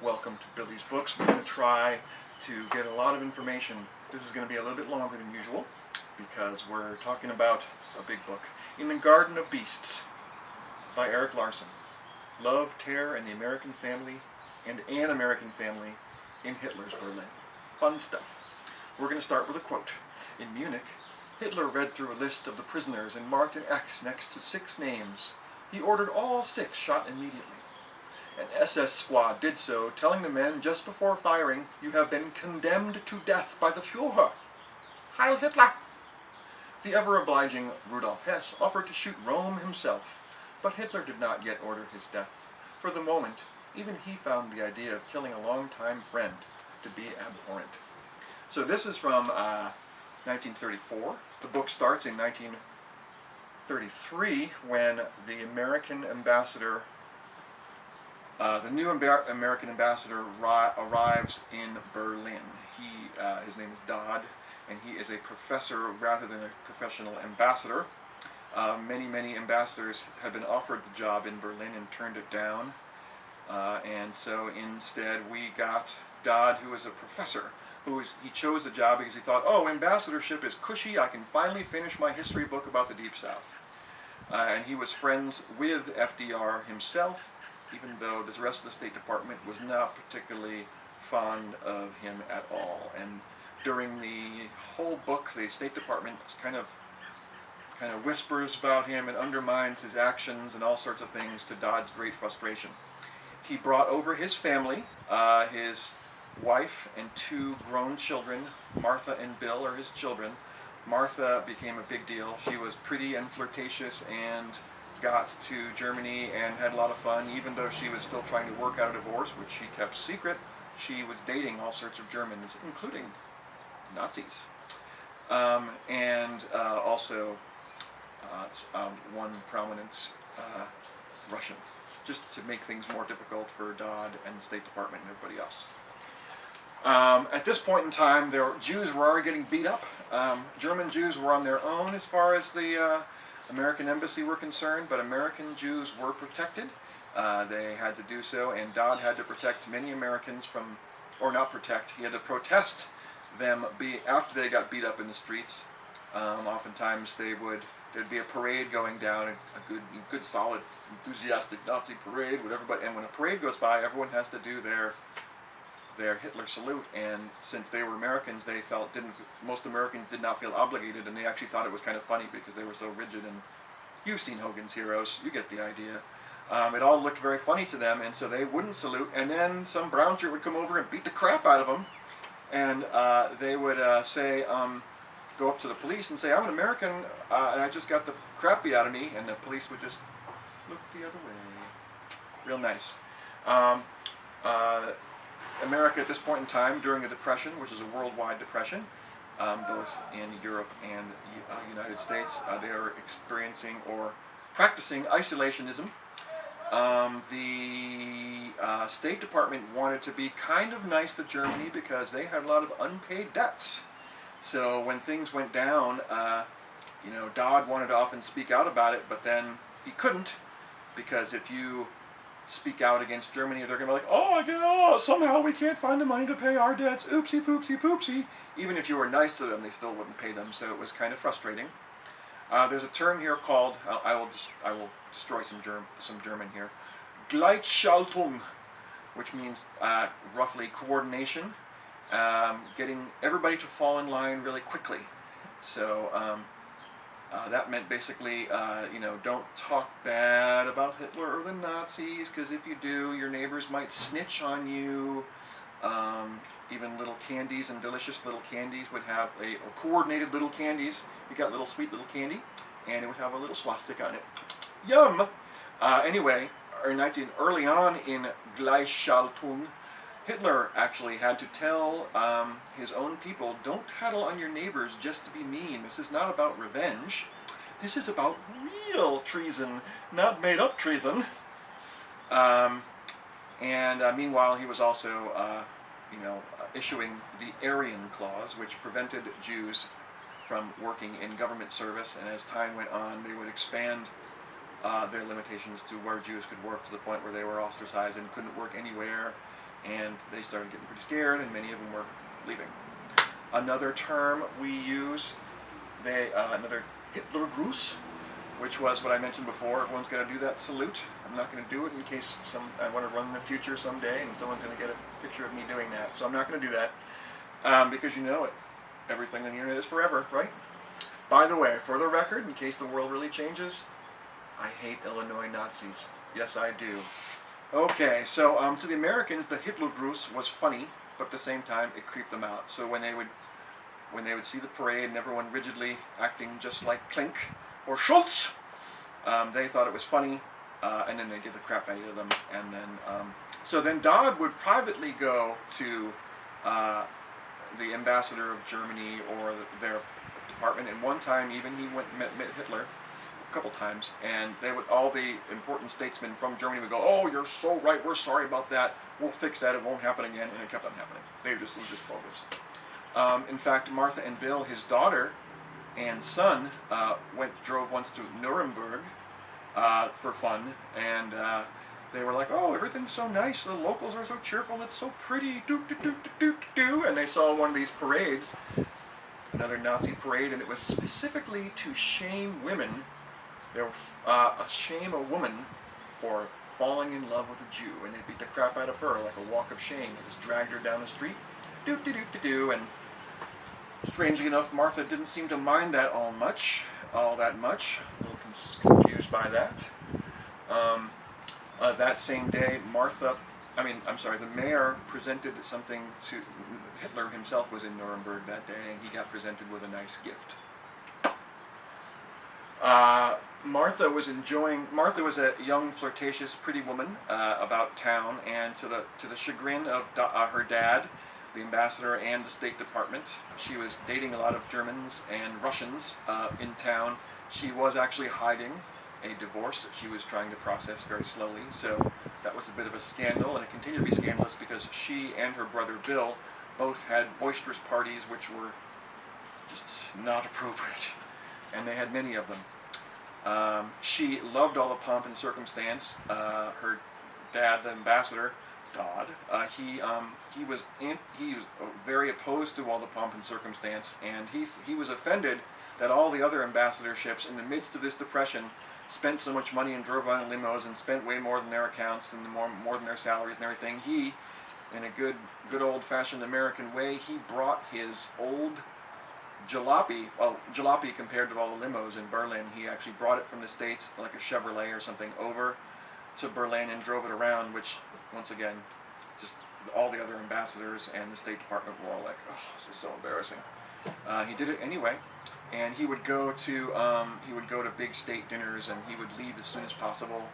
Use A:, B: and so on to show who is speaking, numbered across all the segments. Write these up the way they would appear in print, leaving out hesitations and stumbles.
A: Welcome to Billy's Books. We're going to try to get a lot of information. This is going to be a little bit longer than usual because we're talking about a big book. In the Garden of Beasts by Erik Larson. Love, Terror, and the American Family, and an American Family in Hitler's Berlin. Fun stuff. We're going to start with a quote. In Munich, Hitler read through a list of the prisoners and marked an X next to 6 names. He ordered all 6 shot immediately. An SS squad did so, telling the men just before firing, "You have been condemned to death by the Führer. Heil Hitler!" The ever-obliging Rudolf Hess offered to shoot Rome himself, but Hitler did not yet order his death. For the moment, even he found the idea of killing a longtime friend to be abhorrent. So this is from 1934. The book starts in 1933 when the American ambassador, the new American ambassador arrives in Berlin. His name is Dodd, and he is a professor rather than a professional ambassador. Many ambassadors have been offered the job in Berlin and turned it down. And so instead we got Dodd, who is a professor. He chose the job because he thought, oh, ambassadorship is cushy, I can finally finish my history book about the Deep South. And he was friends with FDR himself, even though the rest of the State Department was not particularly fond of him at all. And during the whole book, the State Department kind of whispers about him and undermines his actions and all sorts of things, to Dodd's great frustration. He brought over his family, his wife and 2 grown children. Martha and Bill are his children. Martha became a big deal. She was pretty and flirtatious and got to Germany and had a lot of fun. Even though she was still trying to work out a divorce, which she kept secret, she was dating all sorts of Germans, including Nazis. And also one prominent Russian, just to make things more difficult for Dodd and the State Department and everybody else. At this point in time, Jews were already getting beat up. German Jews were on their own as far as the American embassy were concerned, but American Jews were protected. They had to do so, and Dodd had to protect many Americans from, or not protect, he had to protest them after they got beat up in the streets. Oftentimes there'd be a parade going down, a good solid, enthusiastic Nazi parade, whatever. And when a parade goes by, everyone has to do their Hitler salute. And since they were Americans, most Americans did not feel obligated, and they actually thought it was kind of funny because they were so rigid. And you've seen Hogan's Heroes, you get the idea. It all looked very funny to them, and so they wouldn't salute. And then some brown shirt would come over and beat the crap out of them, and they would go up to the police and say, "I'm an American, and I just got the crap beat out of me," and the police would just look the other way. Real nice. America at this point in time, during the Depression, which is a worldwide depression, both in Europe and the United States, they are experiencing or practicing isolationism. The State Department wanted to be kind of nice to Germany because they had a lot of unpaid debts. So when things went down, Dodd wanted to often speak out about it, but then he couldn't, because if you speak out against Germany, they're going to be like, oh, somehow we can't find the money to pay our debts, oopsie poopsie poopsie. Even if you were nice to them, they still wouldn't pay them, so it was kind of frustrating. There's a term here called, I will destroy some German here, Gleichschaltung, which means roughly coordination. Getting everybody to fall in line really quickly. So that meant basically, don't talk bad about Hitler or the Nazis, because if you do, your neighbors might snitch on you. Even little candies and delicious little candies would have or coordinated little candies. You got little sweet little candy, and it would have a little swastika on it. Yum! Anyway, early on in Gleichschaltung, Hitler actually had to tell his own people, don't tattle on your neighbors just to be mean. This is not about revenge. This is about real treason, not made-up treason. Meanwhile, he was also, issuing the Arian Clause, which prevented Jews from working in government service. And as time went on, they would expand their limitations to where Jews could work to the point where they were ostracized and couldn't work anywhere. and they started getting pretty scared, and many of them were leaving. Another term we use, another Hitlergruß, which was what I mentioned before. Everyone's got to do that salute. I'm not going to do it in case I want to run in the future someday and someone's going to get a picture of me doing that. So I'm not going to do that because you know it. Everything on the internet is forever, right? By the way, for the record, in case the world really changes, I hate Illinois Nazis. Yes, I do. Okay, so to the Americans, the Hitlergruß was funny, but at the same time, it creeped them out. So when they would see the parade and everyone rigidly acting just like Klink or Schultz, they thought it was funny, and then they'd get the crap out of them. And then, so then Dodd would privately go to the ambassador of Germany or their department, and one time even he went and met Hitler a couple times, and all the important statesmen from Germany would go, "Oh, you're so right, we're sorry about that, we'll fix that, it won't happen again," and it kept on happening. It was just bogus. In fact, Martha and Bill, his daughter and son, drove once to Nuremberg for fun, and they were like, "Oh, everything's so nice, the locals are so cheerful, it's so pretty, do," and they saw one of these parades, another Nazi parade, and it was specifically to shame women. They were shame a woman for falling in love with a Jew, and they beat the crap out of her like a walk of shame. They just dragged her down the street, and strangely enough, Martha didn't seem to mind that all that much. A little confused by that. That same day, the mayor presented something to Hitler himself. Was in Nuremberg that day, and he got presented with a nice gift. Martha was a young, flirtatious, pretty woman about town, and to the chagrin of her dad, the ambassador, and the State Department, she was dating a lot of Germans and Russians in town. She was actually hiding a divorce that she was trying to process very slowly, so that was a bit of a scandal, and it continued to be scandalous because she and her brother Bill both had boisterous parties which were just not appropriate, and they had many of them. She loved all the pomp and circumstance. Her dad, the ambassador, Dodd, he was very opposed to all the pomp and circumstance, and he was offended that all the other ambassadorships, in the midst of this depression, spent so much money and drove on limos and spent way more than their accounts and more than their salaries and everything. He, in a good old-fashioned American way, he brought his old jalopy compared to all the limos in Berlin. He actually brought it from the States, like a Chevrolet or something, over to Berlin and drove it around, which, once again, just all the other ambassadors and the State Department were all like, "Oh, this is so embarrassing." He did it anyway, and he would go to big state dinners, and he would leave as soon as possible.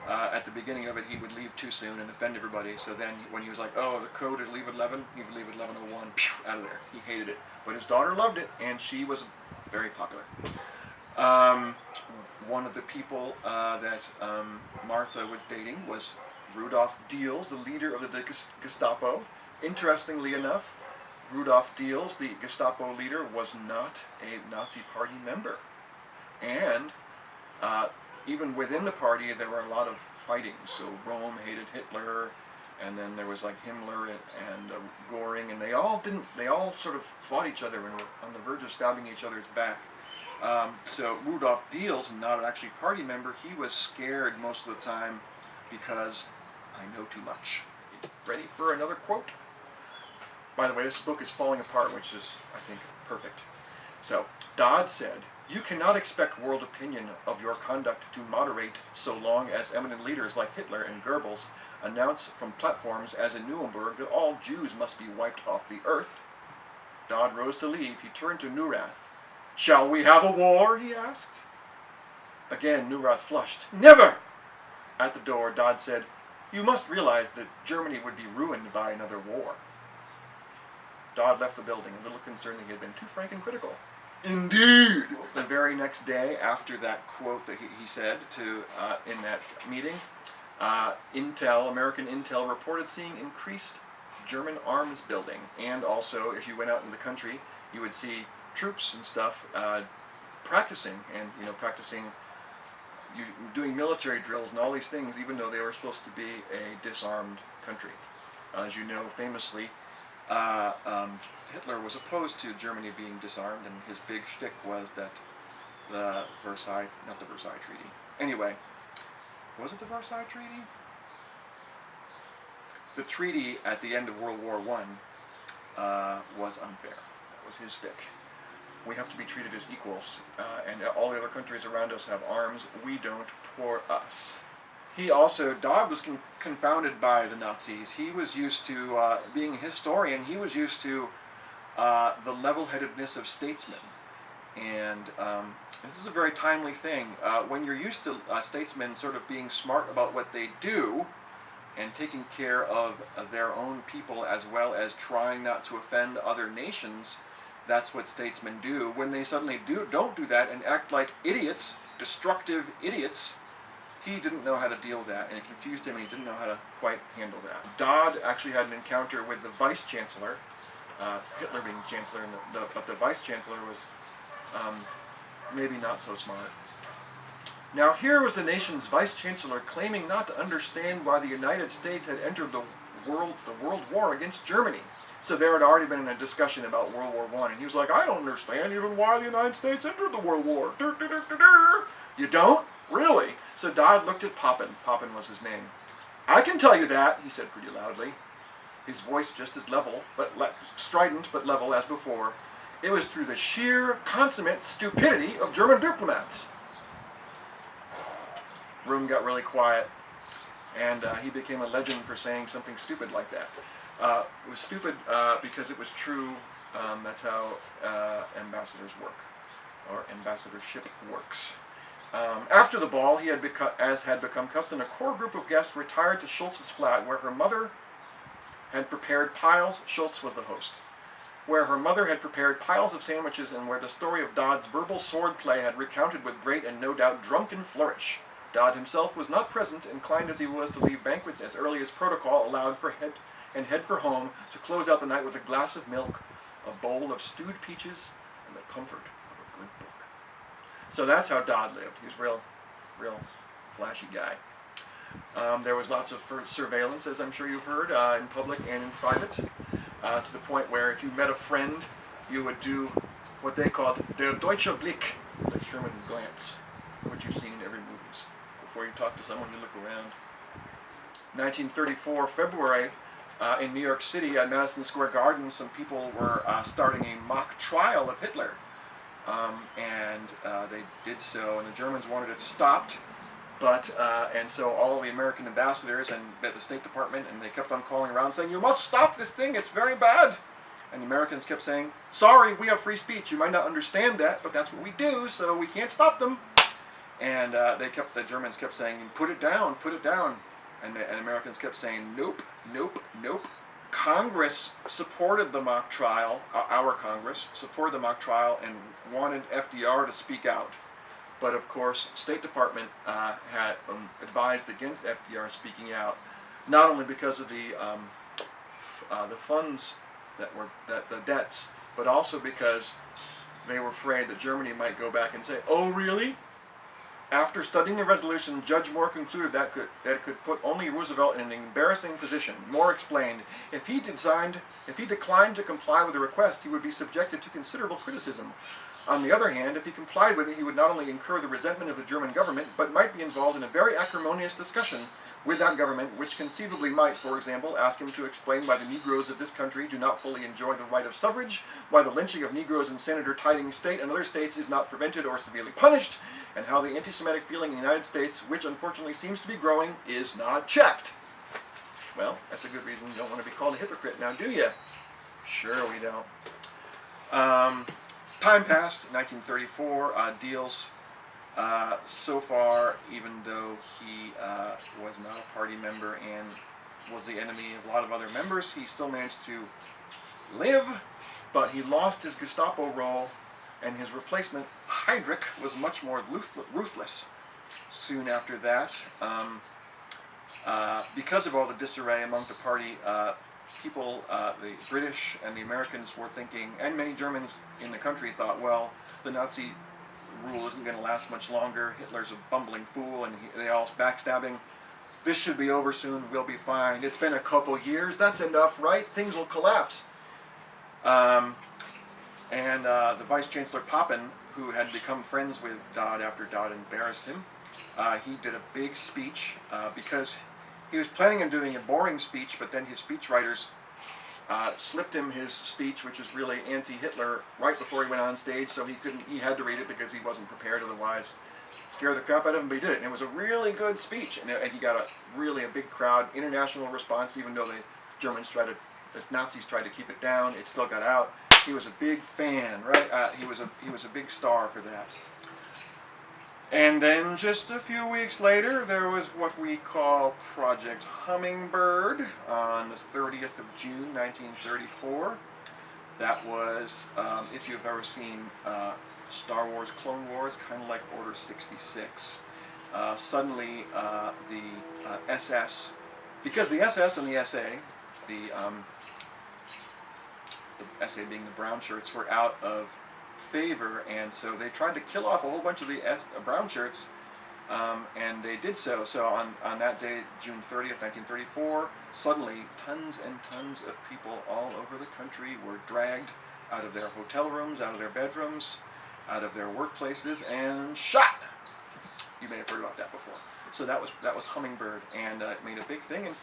A: At the beginning of it, he would leave too soon and offend everybody. So then, when he was like, "Oh, the code is leave at 11," he would leave at 11:01, out of there. He hated it, but his daughter loved it, and she was very popular. One of the people that Martha was dating was Rudolf Diels, the leader of the Gestapo. Interestingly enough, Rudolf Diels, the Gestapo leader, was not a Nazi Party member. And even within the party, there were a lot of fighting. So Rome hated Hitler, and then there was like Himmler and Göring, and they all sort of fought each other and were on the verge of stabbing each other's back. So Rudolf Diels, not actually party member, he was scared most of the time because I know too much. Ready for another quote? By the way, this book is falling apart, which is, I think, perfect. So, Dodd said, "You cannot expect world opinion of your conduct to moderate so long as eminent leaders like Hitler and Goebbels announce from platforms as in Nuremberg that all Jews must be wiped off the earth." Dodd rose to leave. He turned to Neurath. "Shall we have a war?" he asked. Again, Neurath flushed. "Never!" At the door, Dodd said, "You must realize that Germany would be ruined by another war." Dodd left the building, a little concerned that he had been too frank and critical. Indeed! The very next day, after that quote that he said in that meeting, American Intel reported seeing increased German arms building, and also, if you went out in the country, you would see troops and stuff practicing, and doing military drills and all these things, even though they were supposed to be a disarmed country. As you know, famously, Hitler was opposed to Germany being disarmed, and his big shtick was that the not the Versailles Treaty. Anyway, was it the Versailles Treaty? The treaty at the end of World War I was unfair. That was his stick. We have to be treated as equals, and all the other countries around us have arms. We don't, poor us. Dodd was confounded by the Nazis. He was used to, being a historian, he was used to the level-headedness of statesmen. And this is a very timely thing. When you're used to statesmen sort of being smart about what they do, and taking care of their own people as well as trying not to offend other nations, that's what statesmen do. When they suddenly don't do that and act like idiots, destructive idiots, he didn't know how to deal with that, and it confused him, and he didn't know how to quite handle that. Dodd actually had an encounter with the vice chancellor, Hitler being chancellor, but the vice chancellor was maybe not so smart. Now here was the nation's vice chancellor claiming not to understand why the United States had entered the world war against Germany. So there had already been a discussion about World War I, and he was like, I don't understand even why the United States entered the World War. You don't? Really? So Dodd looked at Poppin. Poppin was his name. I can tell you that, he said pretty loudly. His voice just as level, but strident but level as before. It was through the sheer, consummate stupidity of German diplomats. Room got really quiet, and he became a legend for saying something stupid like that. It was stupid because it was true. That's how ambassadors work, or ambassadorship works. After the ball, as had become custom, a core group of guests retired to Schultz's flat, where her mother had prepared piles. Schultz was the host. Where her mother had prepared piles of sandwiches, and where the story of Dodd's verbal swordplay had recounted with great and no doubt drunken flourish. Dodd himself was not present, inclined as he was to leave banquets as early as protocol allowed head for home, to close out the night with a glass of milk, a bowl of stewed peaches, and the comfort of a good book. So that's how Dodd lived. He was a real flashy guy. There was lots of surveillance, as I'm sure you've heard, in public and in private, to the point where if you met a friend, you would do what they called der deutsche Blick, the German glance, which you've seen in every movie. Before you talk to someone, you look around. 1934, February, in New York City at Madison Square Garden, some people were starting a mock trial of Hitler. And they did so, and the Germans wanted it stopped. And so all the American ambassadors and at the State Department, and they kept on calling around saying, you must stop this thing, it's very bad. And the Americans kept saying, sorry, we have free speech. You might not understand that, but that's what we do, so we can't stop them. And the Germans kept saying, put it down, put it down. And Americans kept saying, nope, nope, nope. Congress supported the mock trial, our Congress supported the mock trial and wanted FDR to speak out. But of course, State Department had advised against FDR speaking out, not only because of the funds the debts, but also because they were afraid that Germany might go back and say, oh really? After studying the resolution, Judge Moore concluded that it could put only Roosevelt in an embarrassing position. Moore explained, if he declined to comply with the request, he would be subjected to considerable criticism. On the other hand, if he complied with it, he would not only incur the resentment of the German government, but might be involved in a very acrimonious discussion with that government, which conceivably might, for example, ask him to explain why the Negroes of this country do not fully enjoy the right of suffrage, why the lynching of Negroes in Senator Tiding's state and other states is not prevented or severely punished, and how the anti-Semitic feeling in the United States, which unfortunately seems to be growing, is not checked. Well, that's a good reason you don't want to be called a hypocrite now, do you? Sure we don't. Time passed, 1934, deals. So far, even though he was not a party member and was the enemy of a lot of other members, he still managed to live, but he lost his Gestapo role, and his replacement, Heydrich, was much more ruthless. Soon after that, because of all the disarray among the party, people, the British and the Americans were thinking, and many Germans in the country thought, well, the Nazi rule isn't going to last much longer. Hitler's a bumbling fool, and they all backstabbing. this should be over soon, we'll be fine. It's been a couple years, that's enough, right? Things will collapse. The Vice Chancellor Papen, who had become friends with Dodd after Dodd embarrassed him, he did a big speech because he was planning on doing a boring speech, but then his speechwriters slipped him his speech, which was really anti-Hitler, right before he went on stage, so he had to read it because he wasn't prepared, otherwise it scared the crap out of him, but he did it, and it was a really good speech, and he got a big crowd, international response, even though the Nazis tried to keep it down, it still got out. He was a big fan, right? He was a big star for that. And then just a few weeks later, there was what we call Project Hummingbird on the 30th of June, 1934. That was, if you've ever seen Star Wars Clone Wars, kind of like Order 66. Suddenly, the SS, because the SS and the SA, the SA being the brown shirts, were out of favor, and so they tried to kill off a whole bunch of the brown shirts, and they did so. So on that day, June 30th, 1934, suddenly tons and tons of people all over the country were dragged out of their hotel rooms, out of their bedrooms, out of their workplaces, and shot. You may have heard about that before. So that was Hummingbird, and it made a big thing, and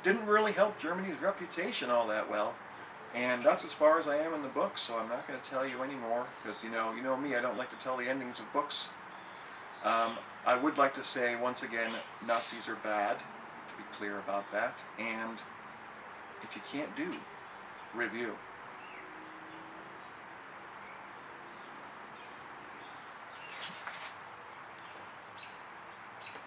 A: didn't really help Germany's reputation all that well. And that's as far as I am in the book, so I'm not going to tell you anymore, because you know me, I don't like to tell the endings of books. I would like to say, once again, Nazis are bad, to be clear about that, and if you can't do, review.